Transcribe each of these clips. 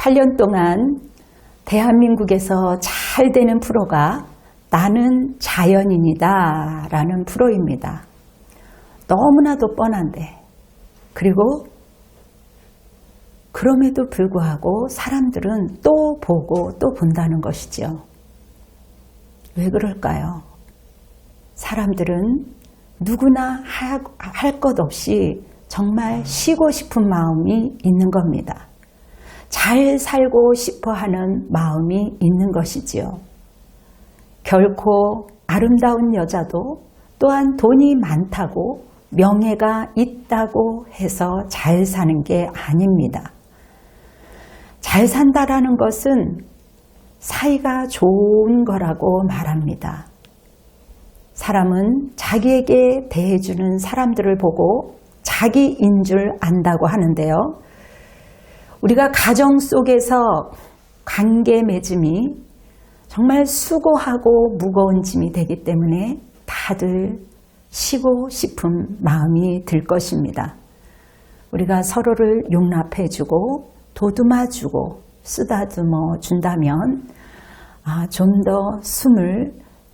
8년 동안 대한민국에서 잘 되는 프로가 나는 자연인이다 라는 프로입니다. 너무나도 뻔한데, 그리고 그럼에도 불구하고 사람들은 또 보고 또 본다는 것이죠. 왜 그럴까요? 사람들은 누구나 할 것 없이 정말 쉬고 싶은 마음이 있는 겁니다. 잘 살고 싶어 하는 마음이 있는 것이지요. 결코 아름다운 여자도 또한 돈이 많다고 명예가 있다고 해서 잘 사는 게 아닙니다. 잘 산다라는 것은 사이가 좋은 거라고 말합니다. 사람은 자기에게 대해주는 사람들을 보고 자기인 줄 안다고 하는데요. 우리가 가정 속에서 관계 맺음이 정말 수고하고 무거운 짐이 되기 때문에 다들 쉬고 싶은 마음이 들 것입니다. 우리가 서로를 용납해주고 도듬어주고 쓰다듬어 준다면 좀 더 숨을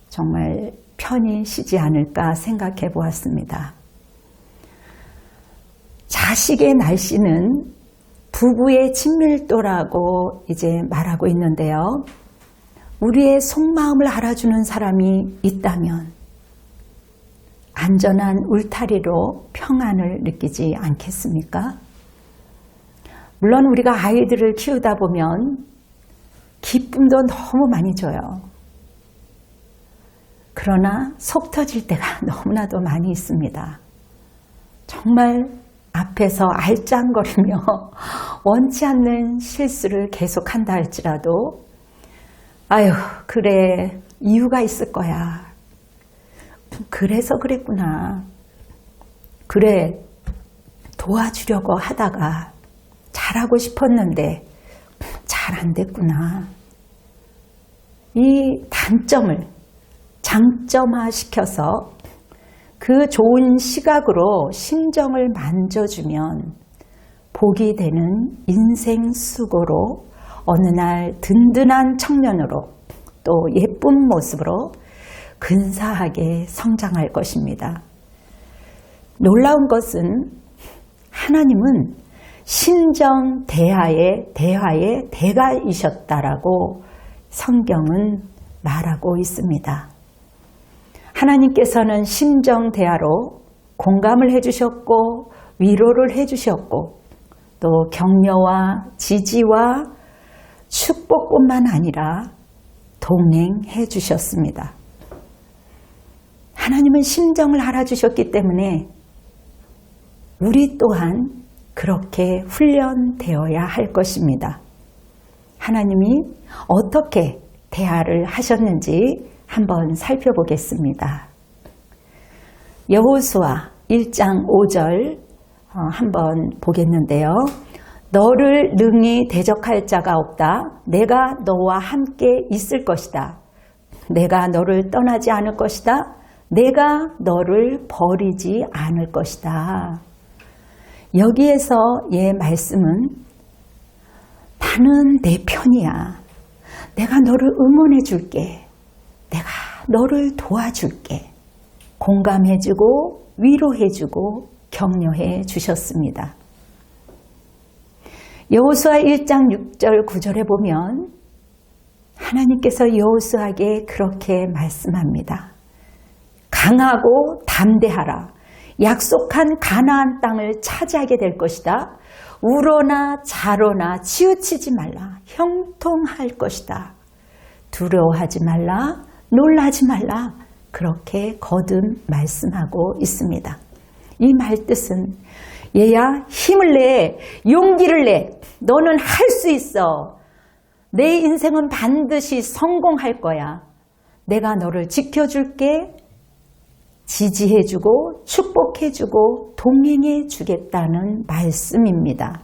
정말 편히 쉬지 않을까 생각해 보았습니다. 자식의 날씨는 부부의 친밀도라고 이제 말하고 있는데요. 우리의 속마음을 알아주는 사람이 있다면 안전한 울타리로 평안을 느끼지 않겠습니까? 물론 우리가 아이들을 키우다 보면 기쁨도 너무 많이 줘요. 그러나 속 터질 때가 너무나도 많이 있습니다. 정말 앞에서 알짱거리며 원치 않는 실수를 계속한다 할지라도 아유 그래 이유가 있을 거야. 그래서 그랬구나. 그래 도와주려고 하다가 잘하고 싶었는데 잘 안 됐구나. 이 단점을 장점화시켜서 그 좋은 시각으로 심정을 만져주면 복이 되는 인생 수고로 어느 날 든든한 청년으로 또 예쁜 모습으로 근사하게 성장할 것입니다. 놀라운 것은 하나님은 신정 대화의 대가이셨다라고 성경은 말하고 있습니다. 하나님께서는 심정 대화로 공감을 해주셨고 위로를 해주셨고 또 격려와 지지와 축복뿐만 아니라 동행해 주셨습니다. 하나님은 심정을 알아주셨기 때문에 우리 또한 그렇게 훈련되어야 할 것입니다. 하나님이 어떻게 대화를 하셨는지 한번 살펴보겠습니다. 여호수아 1장 5절 한번 보겠는데요. 너를 능히 대적할 자가 없다. 내가 너와 함께 있을 것이다. 내가 너를 떠나지 않을 것이다. 내가 너를 버리지 않을 것이다. 여기에서 말씀은 나는 내 편이야. 내가 너를 응원해 줄게. 내가 너를 도와줄게. 공감해주고 위로해주고 격려해 주셨습니다. 여호수아 1장 6절 9절에 보면 하나님께서 여호수아에게 그렇게 말씀합니다. 강하고 담대하라. 약속한 가나안 땅을 차지하게 될 것이다. 우러나 자로나 치우치지 말라. 형통할 것이다. 두려워하지 말라. 놀라지 말라. 그렇게 거듭 말씀하고 있습니다. 이 말뜻은 얘야 힘을 내, 용기를 내. 너는 할 수 있어. 내 인생은 반드시 성공할 거야. 내가 너를 지켜줄게. 지지해주고 축복해주고 동행해주겠다는 말씀입니다.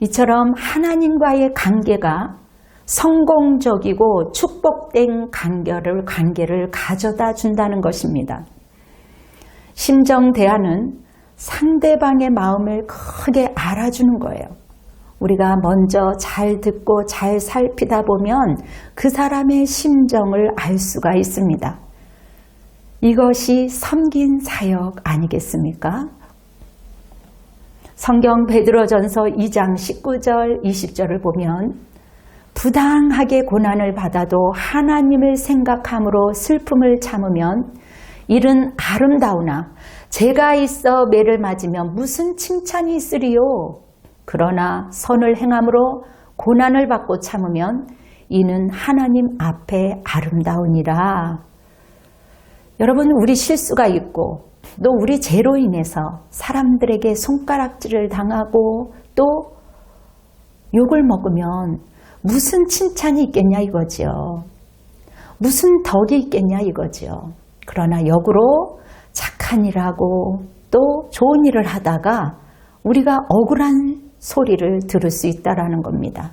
이처럼 하나님과의 관계가 성공적이고 축복된 관계를 가져다 준다는 것입니다. 심정 대화는 상대방의 마음을 크게 알아주는 거예요. 우리가 먼저 잘 듣고 잘 살피다 보면 그 사람의 심정을 알 수가 있습니다. 이것이 섬긴 사역 아니겠습니까? 성경 베드로전서 2장 19절 20절을 보면 부당하게 고난을 받아도 하나님을 생각함으로 슬픔을 참으면 일은 아름다우나 죄가 있어 매를 맞으면 무슨 칭찬이 있으리요? 그러나 선을 행함으로 고난을 받고 참으면 이는 하나님 앞에 아름다우니라. 여러분, 우리 실수가 있고 또 우리 죄로 인해서 사람들에게 손가락질을 당하고 또 욕을 먹으면 무슨 칭찬이 있겠냐 이거죠. 무슨 덕이 있겠냐 이거죠. 그러나 역으로 착한 일하고 또 좋은 일을 하다가 우리가 억울한 소리를 들을 수 있다라는 겁니다.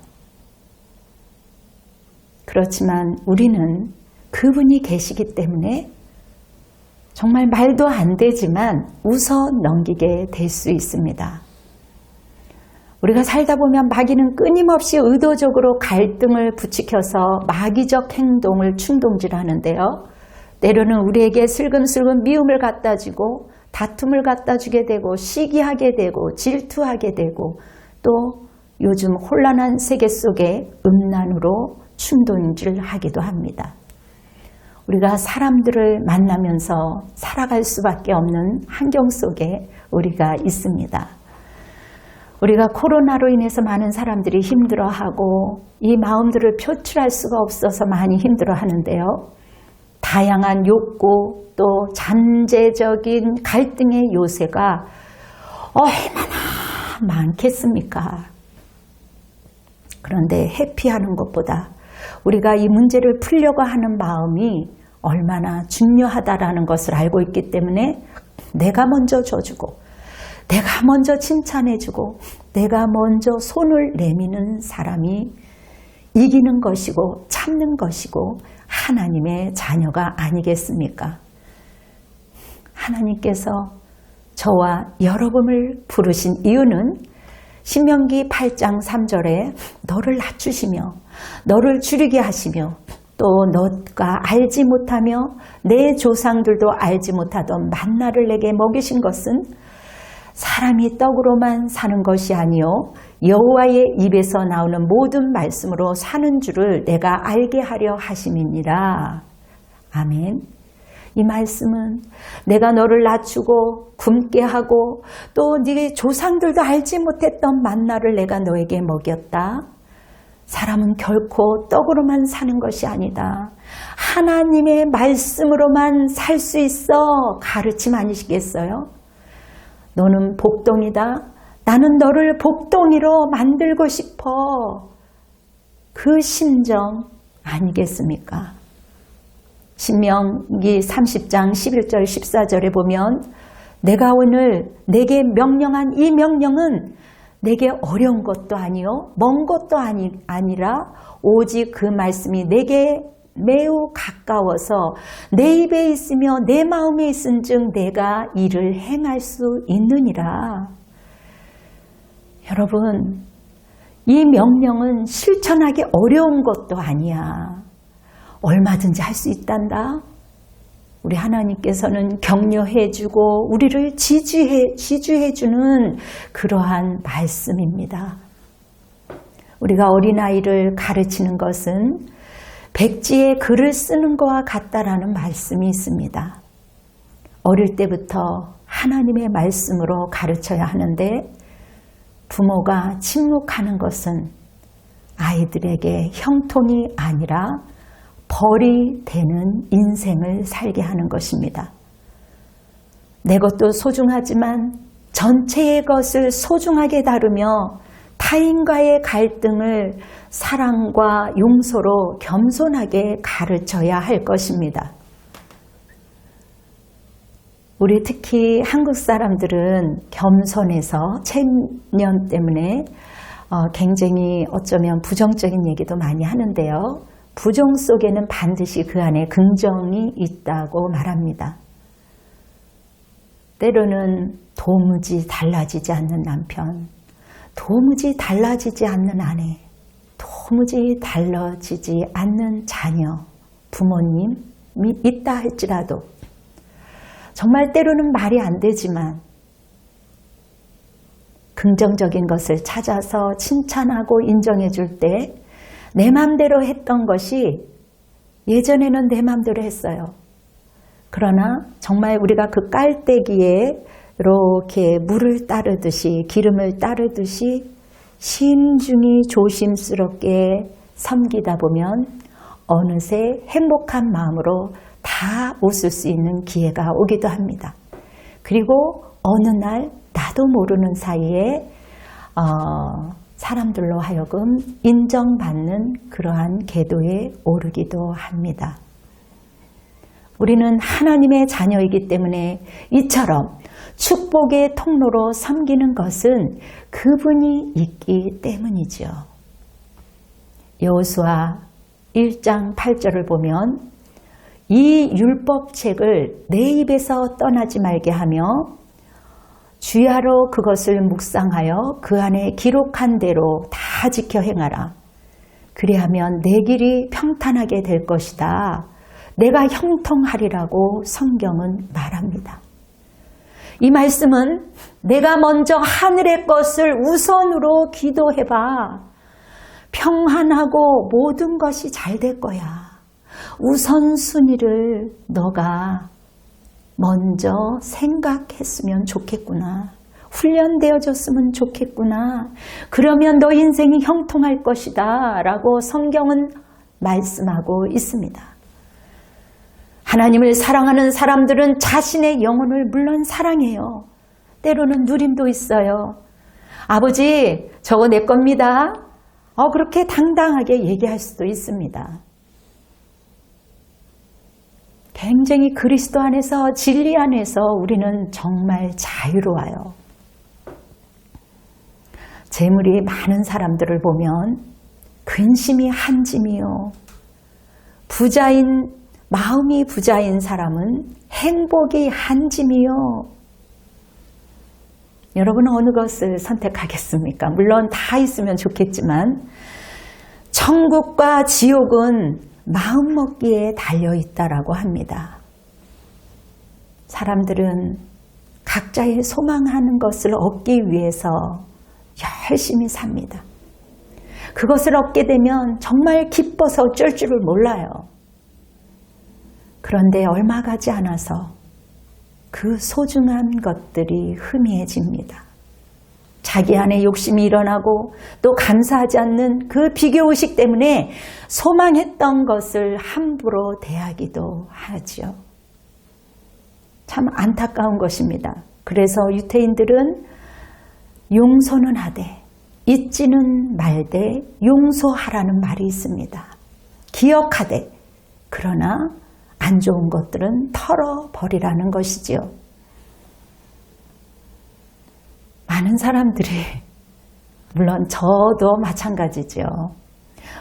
그렇지만 우리는 그분이 계시기 때문에 정말 말도 안 되지만 웃어 넘기게 될 수 있습니다. 우리가 살다 보면 마귀는 끊임없이 의도적으로 갈등을 부추겨서 마귀적 행동을 충동질하는데요. 때로는 우리에게 슬금슬금 미움을 갖다 주고 다툼을 갖다 주게 되고 시기하게 되고 질투하게 되고 또 요즘 혼란한 세계 속에 음란으로 충동질하기도 합니다. 우리가 사람들을 만나면서 살아갈 수밖에 없는 환경 속에 우리가 있습니다. 우리가 코로나로 인해서 많은 사람들이 힘들어하고 이 마음들을 표출할 수가 없어서 많이 힘들어하는데요. 다양한 욕구 또 잠재적인 갈등의 요새가 얼마나 많겠습니까? 그런데 회피하는 것보다 우리가 이 문제를 풀려고 하는 마음이 얼마나 중요하다라는 것을 알고 있기 때문에 내가 먼저 줘주고 내가 먼저 칭찬해주고 내가 먼저 손을 내미는 사람이 이기는 것이고 참는 것이고 하나님의 자녀가 아니겠습니까? 하나님께서 저와 여러분을 부르신 이유는 신명기 8장 3절에 너를 낮추시며 너를 줄이게 하시며 또 너가 알지 못하며 내 조상들도 알지 못하던 만나를 내게 먹이신 것은 사람이 떡으로만 사는 것이 아니요 여호와의 입에서 나오는 모든 말씀으로 사는 줄을 내가 알게 하려 하심이니라. 아멘. 이 말씀은 내가 너를 낮추고 굶게 하고 또 네 조상들도 알지 못했던 만나를 내가 너에게 먹였다. 사람은 결코 떡으로만 사는 것이 아니다. 하나님의 말씀으로만 살 수 있어. 가르침 아니시겠어요? 너는 복덩이다. 나는 너를 복덩이로 만들고 싶어. 그 심정 아니겠습니까? 신명기 30장 11절 14절에 보면 내가 오늘 내게 명령한 이 명령은 내게 어려운 것도 아니요 먼 것도 아니라 오직 그 말씀이 내게 매우 가까워서 내 입에 있으며 내 마음에 있은즉 내가 이를 행할 수 있느니라. 여러분, 이 명령은 실천하기 어려운 것도 아니야. 얼마든지 할 수 있단다. 우리 하나님께서는 격려해주고 우리를 지주해주는 그러한 말씀입니다. 우리가 어린아이를 가르치는 것은 백지에 글을 쓰는 것과 같다라는 말씀이 있습니다. 어릴 때부터 하나님의 말씀으로 가르쳐야 하는데 부모가 침묵하는 것은 아이들에게 형통이 아니라 벌이 되는 인생을 살게 하는 것입니다. 내 것도 소중하지만 전체의 것을 소중하게 다루며 타인과의 갈등을 사랑과 용서로 겸손하게 가르쳐야 할 것입니다. 우리 특히 한국 사람들은 겸손해서 체면 때문에 굉장히 어쩌면 부정적인 얘기도 많이 하는데요. 부정 속에는 반드시 그 안에 긍정이 있다고 말합니다. 때로는 도무지 달라지지 않는 남편, 도무지 달라지지 않는 아내, 도무지 달라지지 않는 자녀, 부모님이 있다 할지라도 정말 때로는 말이 안 되지만 긍정적인 것을 찾아서 칭찬하고 인정해 줄 때 내 맘대로 했던 것이 예전에는 내 맘대로 했어요. 그러나 정말 우리가 그 깔때기에 이렇게 물을 따르듯이 기름을 따르듯이 신중히 조심스럽게 섬기다 보면 어느새 행복한 마음으로 다 웃을 수 있는 기회가 오기도 합니다. 그리고 어느 날 나도 모르는 사이에 사람들로 하여금 인정받는 그러한 궤도에 오르기도 합니다. 우리는 하나님의 자녀이기 때문에 이처럼 축복의 통로로 섬기는 것은 그분이 있기 때문이죠. 여호수아 1장 8절을 보면 이 율법책을 내 입에서 떠나지 말게 하며 주야로 그것을 묵상하여 그 안에 기록한 대로 다 지켜 행하라. 그리하면 내 길이 평탄하게 될 것이다. 내가 형통하리라고 성경은 말합니다. 이 말씀은 내가 먼저 하늘의 것을 우선으로 기도해봐. 평안하고 모든 것이 잘 될 거야. 우선순위를 너가 먼저 생각했으면 좋겠구나. 훈련되어졌으면 좋겠구나. 그러면 너 인생이 형통할 것이다 라고 성경은 말씀하고 있습니다. 하나님을 사랑하는 사람들은 자신의 영혼을 물론 사랑해요. 때로는 누림도 있어요. 아버지, 저거 내 겁니다. 그렇게 당당하게 얘기할 수도 있습니다. 굉장히 그리스도 안에서 진리 안에서 우리는 정말 자유로워요. 재물이 많은 사람들을 보면 근심이 한 짐이요. 마음이 부자인 사람은 행복이 한 짐이요. 여러분은 어느 것을 선택하겠습니까? 물론 다 있으면 좋겠지만 천국과 지옥은 마음먹기에 달려있다라고 합니다. 사람들은 각자의 소망하는 것을 얻기 위해서 열심히 삽니다. 그것을 얻게 되면 정말 기뻐서 어쩔 줄을 몰라요. 그런데 얼마 가지 않아서 그 소중한 것들이 희미해집니다. 자기 안에 욕심이 일어나고 또 감사하지 않는 그 비교의식 때문에 소망했던 것을 함부로 대하기도 하죠. 참 안타까운 것입니다. 그래서 유태인들은 용서는 하되 잊지는 말되 용서하라는 말이 있습니다. 기억하되 그러나 안 좋은 것들은 털어버리라는 것이지요. 많은 사람들이, 물론 저도 마찬가지죠.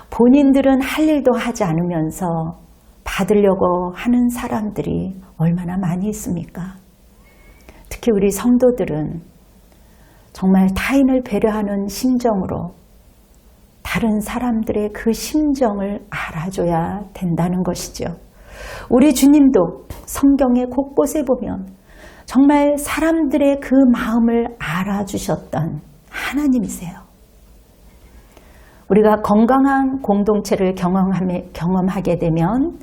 본인들은 할 일도 하지 않으면서 받으려고 하는 사람들이 얼마나 많이 있습니까? 특히 우리 성도들은 정말 타인을 배려하는 심정으로 다른 사람들의 그 심정을 알아줘야 된다는 것이죠. 우리 주님도 성경의 곳곳에 보면 정말 사람들의 그 마음을 알아주셨던 하나님이세요. 우리가 건강한 공동체를 경험하게 되면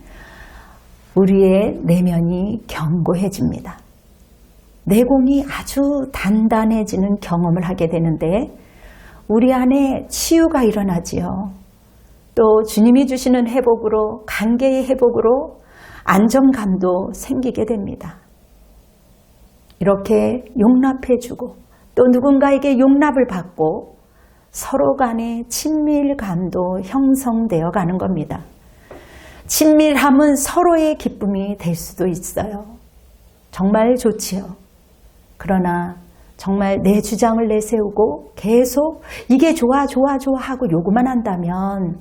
우리의 내면이 견고해집니다. 내공이 아주 단단해지는 경험을 하게 되는데 우리 안에 치유가 일어나지요. 또 주님이 주시는 회복으로, 관계의 회복으로 안정감도 생기게 됩니다. 이렇게 용납해주고 또 누군가에게 용납을 받고 서로 간의 친밀감도 형성되어 가는 겁니다. 친밀함은 서로의 기쁨이 될 수도 있어요. 정말 좋지요. 그러나 정말 내 주장을 내세우고 계속 이게 좋아 하고 요구만 한다면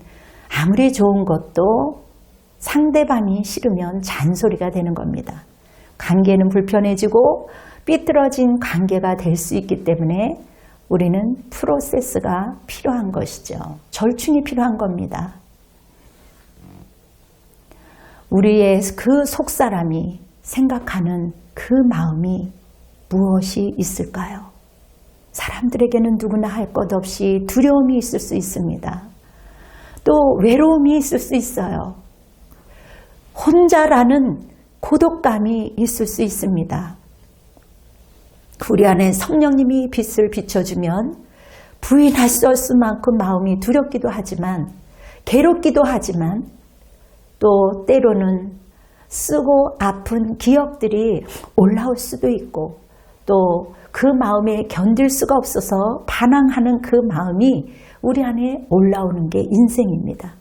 아무리 좋은 것도 상대방이 싫으면 잔소리가 되는 겁니다. 관계는 불편해지고 삐뚤어진 관계가 될 수 있기 때문에 우리는 프로세스가 필요한 것이죠. 절충이 필요한 겁니다. 우리의 그 속사람이 생각하는 그 마음이 무엇이 있을까요? 사람들에게는 누구나 할 것 없이 두려움이 있을 수 있습니다. 또 외로움이 있을 수 있어요. 혼자라는 고독감이 있을 수 있습니다. 우리 안에 성령님이 빛을 비춰주면 부인할 수 없을 만큼 마음이 두렵기도 하지만 괴롭기도 하지만 또 때로는 쓰고 아픈 기억들이 올라올 수도 있고 또 그 마음에 견딜 수가 없어서 반항하는 그 마음이 우리 안에 올라오는 게 인생입니다.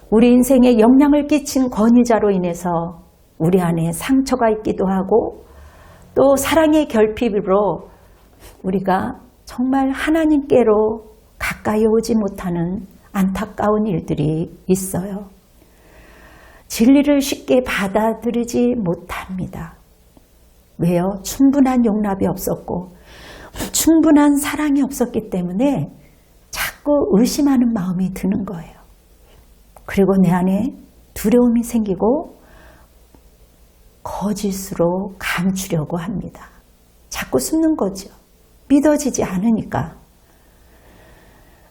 우리 인생에 영향을 끼친 권위자로 인해서 우리 안에 상처가 있기도 하고 또 사랑의 결핍으로 우리가 정말 하나님께로 가까이 오지 못하는 안타까운 일들이 있어요. 진리를 쉽게 받아들이지 못합니다. 왜요? 충분한 용납이 없었고 충분한 사랑이 없었기 때문에 자꾸 의심하는 마음이 드는 거예요. 그리고 내 안에 두려움이 생기고 거짓으로 감추려고 합니다. 자꾸 숨는 거죠. 믿어지지 않으니까.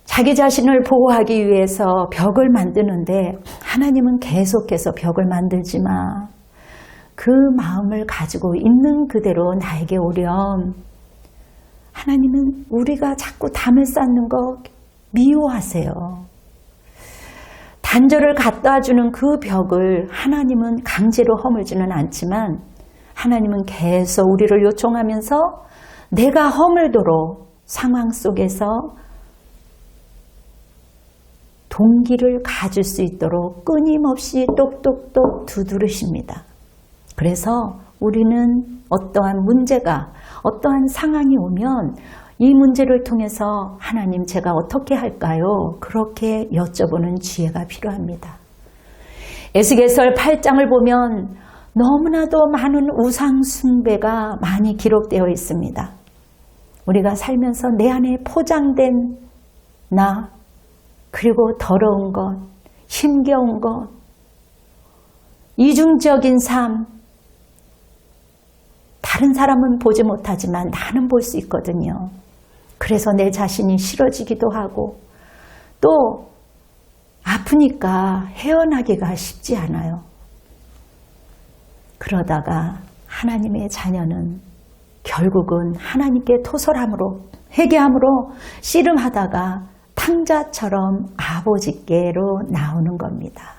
자기 자신을 보호하기 위해서 벽을 만드는데 하나님은 계속해서 벽을 만들지 마. 그 마음을 가지고 있는 그대로 나에게 오렴. 하나님은 우리가 자꾸 담을 쌓는 거 미워하세요. 단절을 갖다 주는 그 벽을 하나님은 강제로 허물지는 않지만 하나님은 계속 우리를 요청하면서 내가 허물도록 상황 속에서 동기를 가질 수 있도록 끊임없이 똑똑똑 두드리십니다. 그래서 우리는 어떠한 문제가, 어떠한 상황이 오면 이 문제를 통해서 하나님 제가 어떻게 할까요? 그렇게 여쭤보는 지혜가 필요합니다. 에스겔서 8장을 보면 너무나도 많은 우상 숭배가 많이 기록되어 있습니다. 우리가 살면서 내 안에 포장된 나, 그리고 더러운 것, 힘겨운 것, 이중적인 삶, 다른 사람은 보지 못하지만 나는 볼 수 있거든요. 그래서 내 자신이 싫어지기도 하고 또 아프니까 헤어나기가 쉽지 않아요. 그러다가 하나님의 자녀는 결국은 하나님께 토설함으로 회개함으로 씨름하다가 탕자처럼 아버지께로 나오는 겁니다.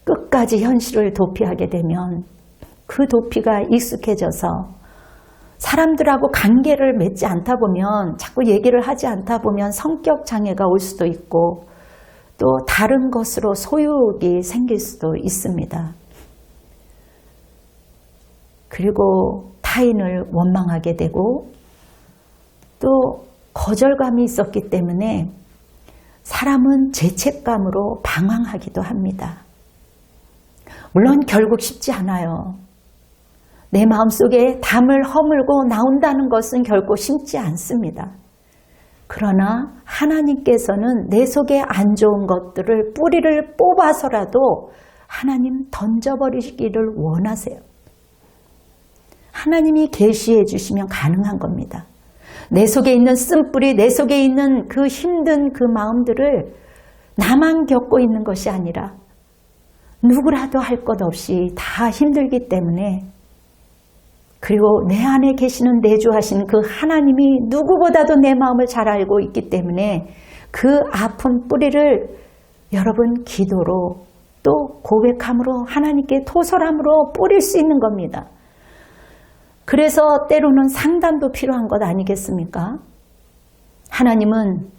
끝까지 현실을 도피하게 되면 그 도피가 익숙해져서 사람들하고 관계를 맺지 않다 보면 자꾸 얘기를 하지 않다 보면 성격 장애가 올 수도 있고 또 다른 것으로 소유욕이 생길 수도 있습니다. 그리고 타인을 원망하게 되고 또 거절감이 있었기 때문에 사람은 죄책감으로 방황하기도 합니다. 물론 결국 쉽지 않아요. 내 마음속에 담을 허물고 나온다는 것은 결코 쉽지 않습니다. 그러나 하나님께서는 내 속에 안 좋은 것들을 뿌리를 뽑아서라도 하나님 던져버리기를 원하세요. 하나님이 계시해 주시면 가능한 겁니다. 내 속에 있는 쓴뿌리, 내 속에 있는 그 힘든 그 마음들을 나만 겪고 있는 것이 아니라 누구라도 할 것 없이 다 힘들기 때문에 그리고 내 안에 계시는 내주하신 그 하나님이 누구보다도 내 마음을 잘 알고 있기 때문에 그 아픈 뿌리를 여러분 기도로 또 고백함으로 하나님께 토설함으로 뿌릴 수 있는 겁니다. 그래서 때로는 상담도 필요한 것 아니겠습니까? 하나님은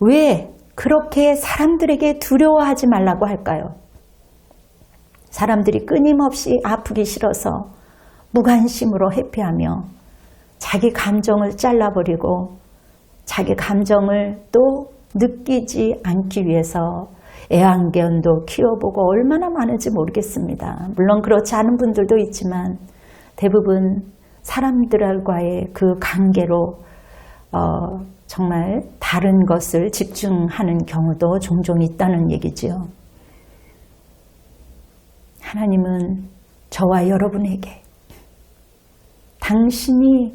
왜 그렇게 사람들에게 두려워하지 말라고 할까요? 사람들이 끊임없이 아프기 싫어서 무관심으로 회피하며 자기 감정을 잘라버리고 자기 감정을 또 느끼지 않기 위해서 애완견도 키워보고 얼마나 많은지 모르겠습니다. 물론 그렇지 않은 분들도 있지만 대부분 사람들과의 그 관계로 정말 다른 것을 집중하는 경우도 종종 있다는 얘기지요. 하나님은 저와 여러분에게 당신이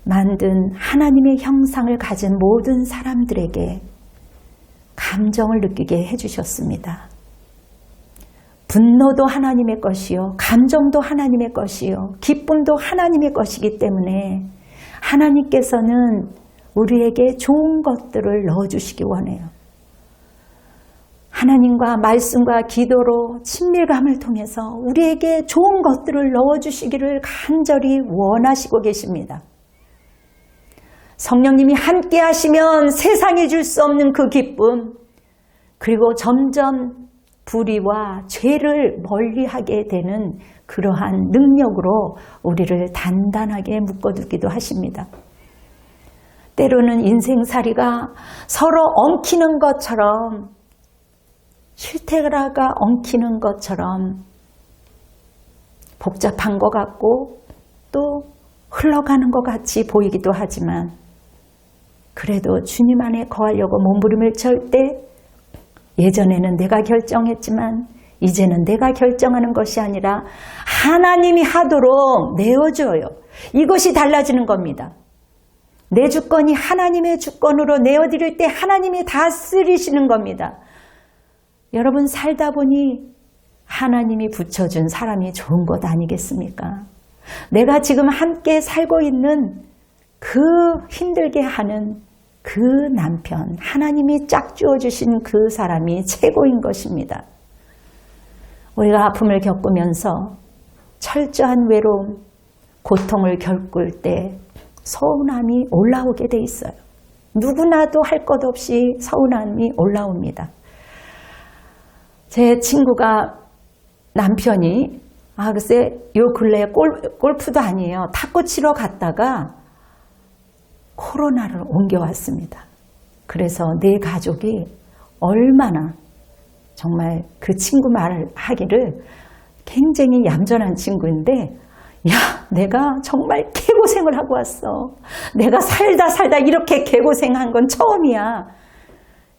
만든 하나님의 형상을 가진 모든 사람들에게 감정을 느끼게 해주셨습니다. 분노도 하나님의 것이요, 감정도 하나님의 것이요, 기쁨도 하나님의 것이기 때문에 하나님께서는 우리에게 좋은 것들을 넣어주시기 원해요. 하나님과 말씀과 기도로 친밀감을 통해서 우리에게 좋은 것들을 넣어주시기를 간절히 원하시고 계십니다. 성령님이 함께 하시면 세상에 줄 수 없는 그 기쁨, 그리고 점점 불의와 죄를 멀리하게 되는 그러한 능력으로 우리를 단단하게 묶어두기도 하십니다. 때로는 인생살이가 서로 엉키는 것처럼, 실태라가 엉키는 것처럼 복잡한 것 같고 또 흘러가는 것 같이 보이기도 하지만, 그래도 주님 안에 거하려고 몸부림을 칠 때 예전에는 내가 결정했지만 이제는 내가 결정하는 것이 아니라 하나님이 하도록 내어줘요. 이것이 달라지는 겁니다. 내 주권이 하나님의 주권으로 내어드릴 때 하나님이 다스리시는 겁니다. 여러분, 살다 보니 하나님이 붙여준 사람이 좋은 것 아니겠습니까? 내가 지금 함께 살고 있는 그 힘들게 하는 그 남편, 하나님이 짝지어 주신 그 사람이 최고인 것입니다. 우리가 아픔을 겪으면서 철저한 외로움, 고통을 겪을 때 서운함이 올라오게 돼 있어요. 누구나도 할 것 없이 서운함이 올라옵니다. 제 친구가 남편이 글쎄 요 근래에 골프도 아니에요. 탁구 치러 갔다가 코로나를 옮겨왔습니다. 그래서 내 가족이 얼마나 정말 그 친구 말을 하기를, 굉장히 얌전한 친구인데, 야, 내가 정말 개고생을 하고 왔어. 내가 살다 이렇게 개고생한 건 처음이야.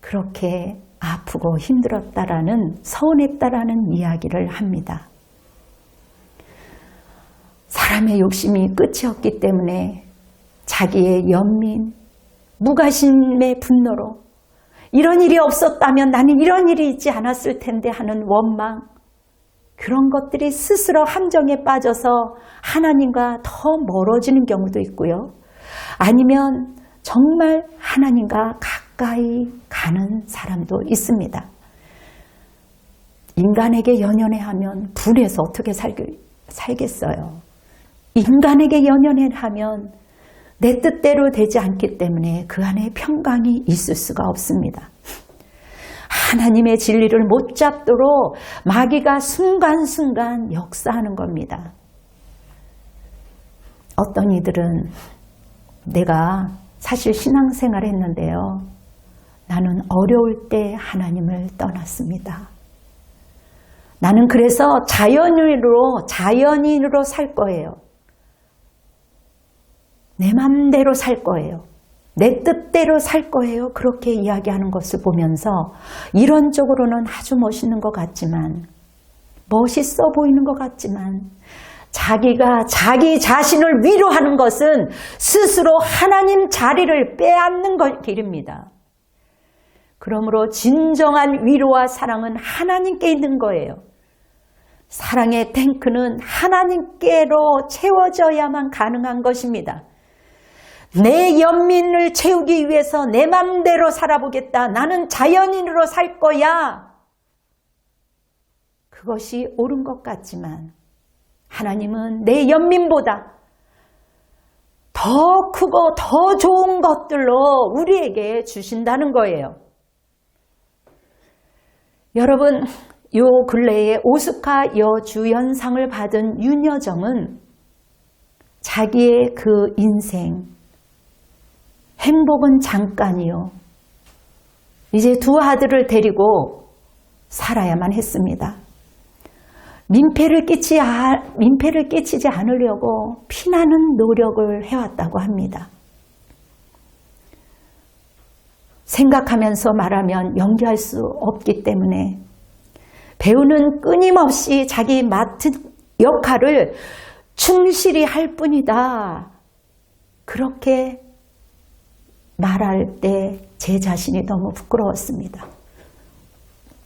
그렇게 아프고 힘들었다라는, 서운했다라는 이야기를 합니다. 사람의 욕심이 끝이 없기 때문에 자기의 연민, 무관심의 분노로 이런 일이 없었다면 나는 이런 일이 있지 않았을 텐데 하는 원망, 그런 것들이 스스로 함정에 빠져서 하나님과 더 멀어지는 경우도 있고요. 아니면 정말 하나님과 가까이 가는 사람도 있습니다. 인간에게 연연해하면 분해서 어떻게 살겠어요? 인간에게 연연해하면 내 뜻대로 되지 않기 때문에 그 안에 평강이 있을 수가 없습니다. 하나님의 진리를 못 잡도록 마귀가 순간순간 역사하는 겁니다. 어떤 이들은 내가 사실 신앙생활을 했는데요. 나는 어려울 때 하나님을 떠났습니다. 나는 그래서 자연인으로 살 거예요. 내 맘대로 살 거예요. 내 뜻대로 살 거예요. 그렇게 이야기하는 것을 보면서 이론적으로는 아주 멋있는 것 같지만, 멋있어 보이는 것 같지만, 자기가 자기 자신을 위로하는 것은 스스로 하나님 자리를 빼앗는 길입니다. 그러므로 진정한 위로와 사랑은 하나님께 있는 거예요. 사랑의 탱크는 하나님께로 채워져야만 가능한 것입니다. 내 연민을 채우기 위해서 내 맘대로 살아보겠다. 나는 자연인으로 살 거야. 그것이 옳은 것 같지만 하나님은 내 연민보다 더 크고 더 좋은 것들로 우리에게 주신다는 거예요. 여러분, 요 근래에 오스카 여주연상을 받은 윤여정은 자기의 그 인생, 행복은 잠깐이요, 이제 두 아들을 데리고 살아야만 했습니다. 민폐를 끼치지 않으려고 피나는 노력을 해왔다고 합니다. 생각하면서 말하면 연기할 수 없기 때문에 배우는 끊임없이 자기 맡은 역할을 충실히 할 뿐이다. 그렇게 말할 때 제 자신이 너무 부끄러웠습니다.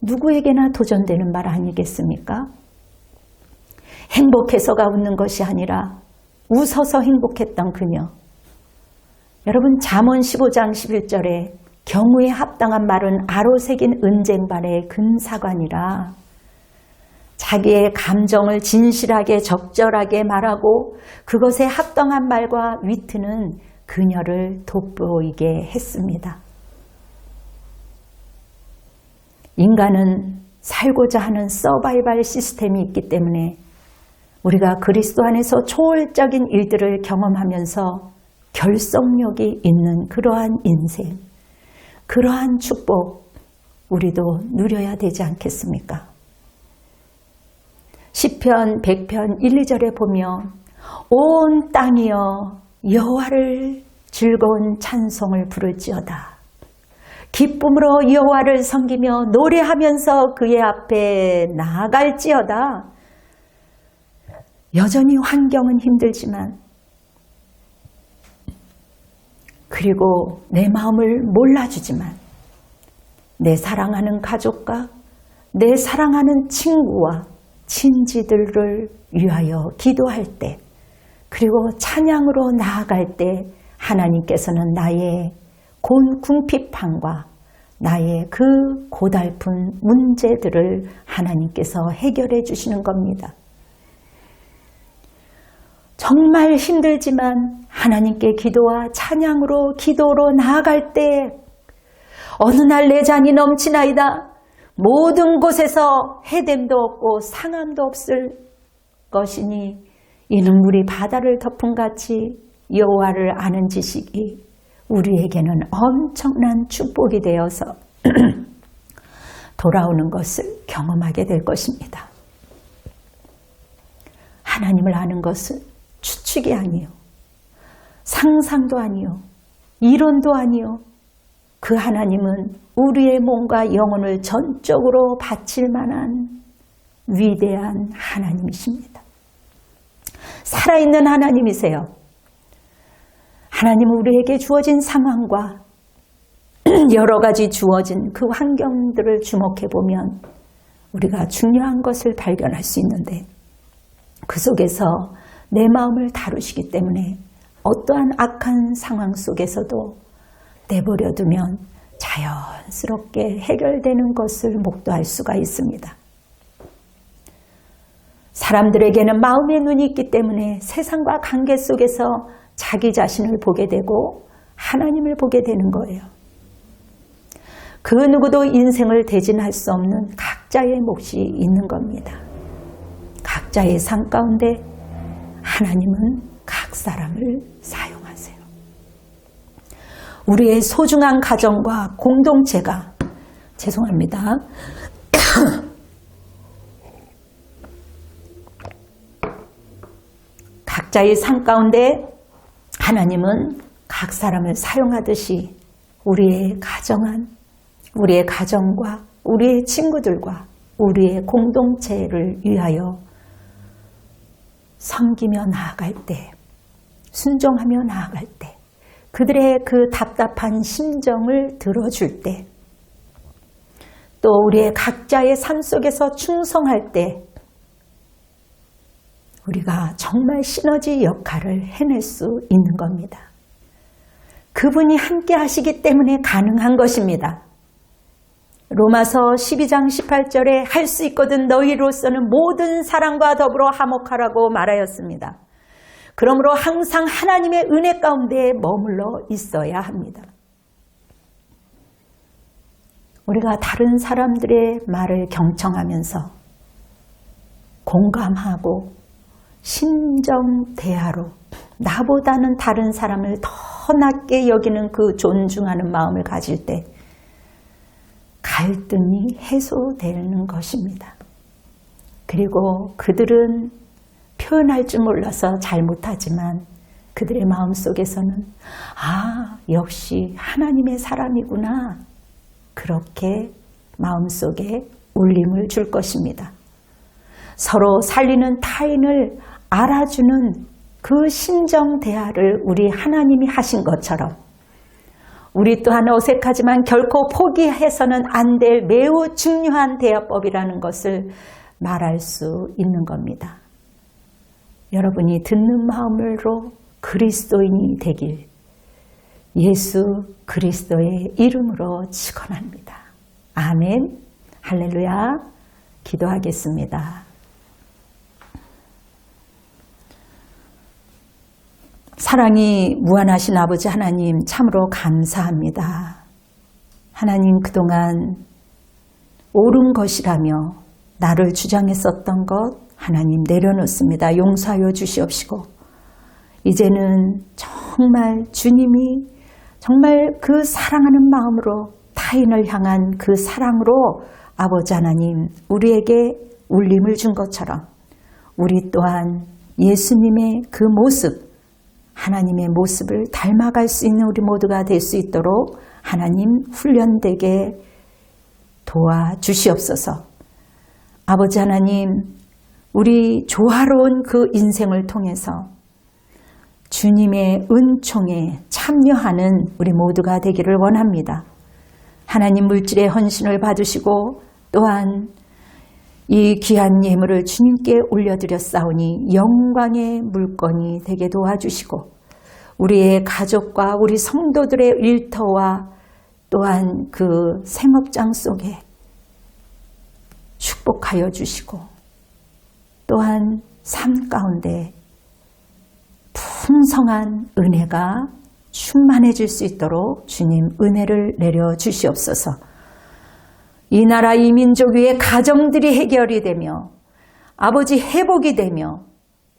누구에게나 도전되는 말 아니겠습니까? 행복해서가 웃는 것이 아니라 웃어서 행복했던 그녀. 여러분, 잠언 15장 11절에 경우에 합당한 말은 아로 새긴 은쟁반의 금사관이라, 자기의 감정을 진실하게 적절하게 말하고 그것에 합당한 말과 위트는 그녀를 돋보이게 했습니다. 인간은 살고자 하는 서바이벌 시스템이 있기 때문에 우리가 그리스도 안에서 초월적인 일들을 경험하면서 결속력이 있는 그러한 인생, 그러한 축복 우리도 누려야 되지 않겠습니까? 시편 100편 1, 2절에 보면 온 땅이여 여호와를 즐거운 찬송을 부를지어다. 기쁨으로 여호와를 섬기며 노래하면서 그의 앞에 나아갈지어다. 여전히 환경은 힘들지만, 그리고 내 마음을 몰라주지만, 내 사랑하는 가족과 내 사랑하는 친구와 친지들을 위하여 기도할 때, 그리고 찬양으로 나아갈 때 하나님께서는 나의 궁핍함과 나의 그 고달픈 문제들을 하나님께서 해결해 주시는 겁니다. 정말 힘들지만 하나님께 기도와 찬양으로 기도로 나아갈 때 어느 날 내 잔이 넘치나이다. 모든 곳에서 해됨도 없고 상함도 없을 것이니 이 눈물이 바다를 덮음같이 여호와를 아는 지식이 우리에게는 엄청난 축복이 되어서 돌아오는 것을 경험하게 될 것입니다. 하나님을 아는 것은 추측이 아니요, 상상도 아니요, 이론도 아니요, 그 하나님은 우리의 몸과 영혼을 전적으로 바칠 만한 위대한 하나님이십니다. 살아있는 하나님이세요. 하나님은 우리에게 주어진 상황과 여러 가지 주어진 그 환경들을 주목해 보면 우리가 중요한 것을 발견할 수 있는데, 그 속에서 내 마음을 다루시기 때문에 어떠한 악한 상황 속에서도 내버려 두면 자연스럽게 해결되는 것을 목도할 수가 있습니다. 사람들에게는 마음의 눈이 있기 때문에 세상과 관계 속에서 자기 자신을 보게 되고 하나님을 보게 되는 거예요. 그 누구도 인생을 대진할 수 없는 각자의 몫이 있는 겁니다. 각자의 삶 가운데 하나님은 각 사람을 사용하세요. 우리의 소중한 가정과 공동체가, 죄송합니다. 각자의 삶 가운데 하나님은 각 사람을 사용하듯이 우리의 가정과 우리의 친구들과 우리의 공동체를 위하여 섬기며 나아갈 때, 순종하며 나아갈 때, 그들의 그 답답한 심정을 들어줄 때, 또 우리의 각자의 삶 속에서 충성할 때 우리가 정말 시너지 역할을 해낼 수 있는 겁니다. 그분이 함께 하시기 때문에 가능한 것입니다. 로마서 12장 18절에 할 수 있거든 너희로서는 모든 사랑과 더불어 화목하라고 말하였습니다. 그러므로 항상 하나님의 은혜 가운데 머물러 있어야 합니다. 우리가 다른 사람들의 말을 경청하면서 공감하고 신정 대하로 나보다는 다른 사람을 더 낮게 여기는 그 존중하는 마음을 가질 때 갈등이 해소되는 것입니다. 그리고 그들은 표현할 줄 몰라서 잘 못하지만 그들의 마음속에서는 역시 하나님의 사람이구나. 그렇게 마음속에 울림을 줄 것입니다. 서로 살리는 타인을 알아주는 그 심정 대화를 우리 하나님이 하신 것처럼 우리 또한 어색하지만 결코 포기해서는 안 될 매우 중요한 대화법이라는 것을 말할 수 있는 겁니다. 여러분이 듣는 마음으로 그리스도인이 되길 예수 그리스도의 이름으로 축원합니다. 아멘. 할렐루야. 기도하겠습니다. 사랑이 무한하신 아버지 하나님 참으로 감사합니다. 하나님 그동안 옳은 것이라며 나를 주장했었던 것 하나님 내려놓습니다. 용서하여 주시옵시고 이제는 정말 주님이 정말 그 사랑하는 마음으로 타인을 향한 그 사랑으로 아버지 하나님 우리에게 울림을 준 것처럼 우리 또한 예수님의 그 모습 하나님의 모습을 닮아갈 수 있는 우리 모두가 될 수 있도록 하나님 훈련되게 도와주시옵소서. 아버지 하나님 우리 조화로운 그 인생을 통해서 주님의 은총에 참여하는 우리 모두가 되기를 원합니다. 하나님 물질의 헌신을 받으시고 또한 이 귀한 예물을 주님께 올려드렸사오니 영광의 물건이 되게 도와주시고 우리의 가족과 우리 성도들의 일터와 또한 그 생업장 속에 축복하여 주시고 또한 삶 가운데 풍성한 은혜가 충만해질 수 있도록 주님 은혜를 내려 주시옵소서. 이 나라 이 민족 위에 가정들이 해결이 되며 아버지 회복이 되며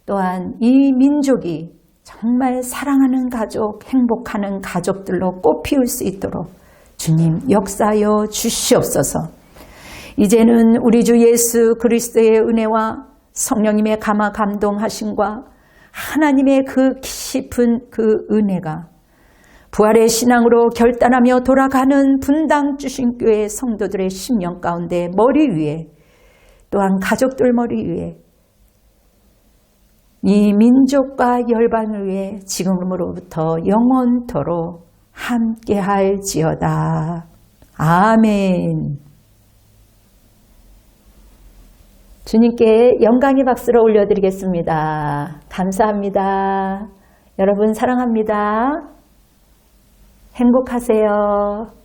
또한 이 민족이 정말 사랑하는 가족, 행복하는 가족들로 꽃피울 수 있도록 주님 역사하여 주시옵소서. 이제는 우리 주 예수 그리스도의 은혜와 성령님의 감화 감동하심과 하나님의 그 깊은 그 은혜가 부활의 신앙으로 결단하며 돌아가는 분당 주신교회 성도들의 심령 가운데 머리 위에 또한 가족들 머리 위에 이 민족과 열방을 위해 지금으로부터 영원토록 함께할지어다. 아멘. 주님께 영광의 박수를 올려드리겠습니다. 감사합니다. 여러분 사랑합니다. 행복하세요.